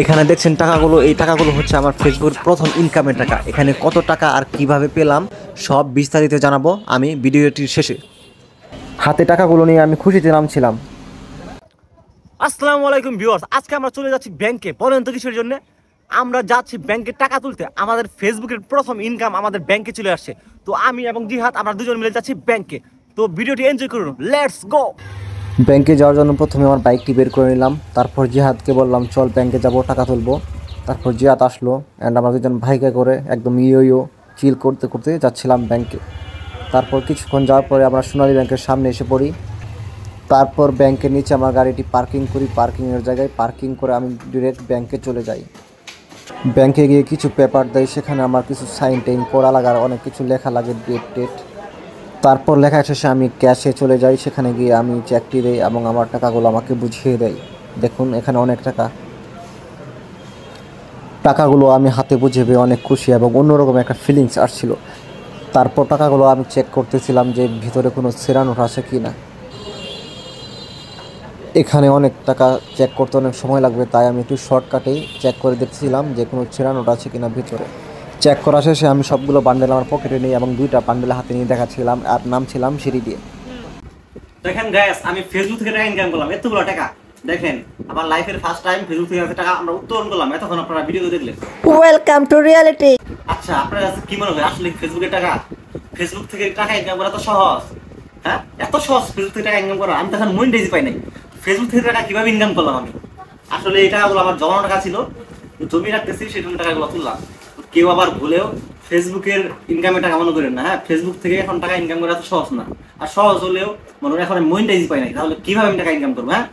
এখানে দেখছেন টাকাগুলো, এই টাকাগুলো হচ্ছে আমার ফেসবুকের প্রথম ইনকামের টাকা। এখানে কত টাকা আর কিভাবে পেলাম সব বিস্তারিত জানাবো আমি ভিডিওটির শেষে। হাতে টাকাগুলো নিয়ে আমি খুশিতে নামছিলাম। আসসালামু আলাইকুম ভিউয়ার্স, আজকে আমরা চলে যাচ্ছি ব্যাংকে। বলেন তো কিসের জন্য আমরা যাচ্ছি? ব্যাংকে টাকা তুলতে। আমাদের ফেসবুকের প্রথম ইনকাম আমাদের ব্যাংকে চলে আসছে। তো আমি এবং জিহাদ আমরা দুজন মিলে যাচ্ছি ব্যাংকে। তো ভিডিওটি এনজয় করুন, লেটস গো। ব্যাংকে যাওয়ার জন্য প্রথমে আমার বাইকটি বের করে নিলাম, তারপর জিহাদকে বললাম চল ব্যাংকে যাব, টাকা তুলবো। তারপর জিহাদ আসলো অ্যান্ড আমরা দুজন ভাইকে করে একদম ইয়ো চিল করতে করতে যাচ্ছিলাম ব্যাংকে। তারপর কিছুক্ষণ যাওয়ার পরে আমরা সোনালী ব্যাংকের সামনে এসে পড়ি। তারপর ব্যাংকের নিচে আমার গাড়িটি পার্কিং করি, পার্কিংয়ের জায়গায় পার্কিং করে আমি ডিরেক্ট ব্যাংকে চলে যাই। ব্যাংকে গিয়ে কিছু পেপার দেয়, সেখানে আমার কিছু সাইন টাইন করা লাগার অনেক কিছু লেখা লাগে, ডেট টেট। তারপর লেখা শেষে আমি ক্যাশে চলে যাই, সেখানে গিয়ে আমি চেকটি দেই এবং আমার টাকাগুলো আমাকে বুঝিয়ে দেয়। দেখুন এখানে অনেক টাকাগুলো আমি হাতে বুঝে পেয়ে অনেক খুশি এবং অন্যরকম একটা ফিলিংস আসছিল। তারপর টাকাগুলো আমি চেক করতেছিলাম যে ভিতরে কোনো ছেঁড়া নোট আছে কি না। এখানে অনেক টাকা চেক করতে অনেক সময় লাগবে, তাই আমি একটু শর্টকাটেই চেক করে দেখছিলাম যে কোনো ছেঁড়া নোট আছে কিনা ভিতরে। চেক করা শেষে আমি সবগুলো বান্ডেল আমার পকেটে নিই এবং দুইটা বান্ডেল হাতে নিয়ে দেখাচ্ছিলাম আর নামছিলাম সিঁড়ি দিয়ে। দেখেন গাইস, আমি ফেসবুক থেকে টাকা ইনকাম করলাম, এতগুলো টাকা। দেখেন আমার লাইফের ফার্স্ট টাইম ফেসবুক থেকে টাকা আমরা উত্তোলন করলাম। এতক্ষণ আপনারা ভিডিও দেখলেন। Welcome to reality. আচ্ছা, আপনার কাছে কি মনে হয় আসলে ফেসবুকের টাকা, ফেসবুক থেকে টাকা ইনকাম করা তো সহজ? হ্যাঁ, এত সহজ ফেসবুক থেকে টাকা ইনকাম করা? আমি তো এখন মনিটাইজ পাই নাই। ফেসবুক থেকে টাকা কিভাবে ইনকাম করলাম আমি? আসলে এই টাকাগুলো আমার জমানো টাকা ছিল, জমি রাখতেছি, সেই জন্য টাকাগুলো তুললাম। কেউ আবার ভুলেও ফেসবুকের ইনকামের টাকা মনে করেন না। হ্যাঁ, ফেসবুক থেকে এখন টাকা ইনকাম করা তো সহজ না। আর সহজ হলেও মনে হয় এখন আমি মনিটাইজ পাই নাই, তাহলে কিভাবে আমি টাকা ইনকাম করবো? হ্যাঁ,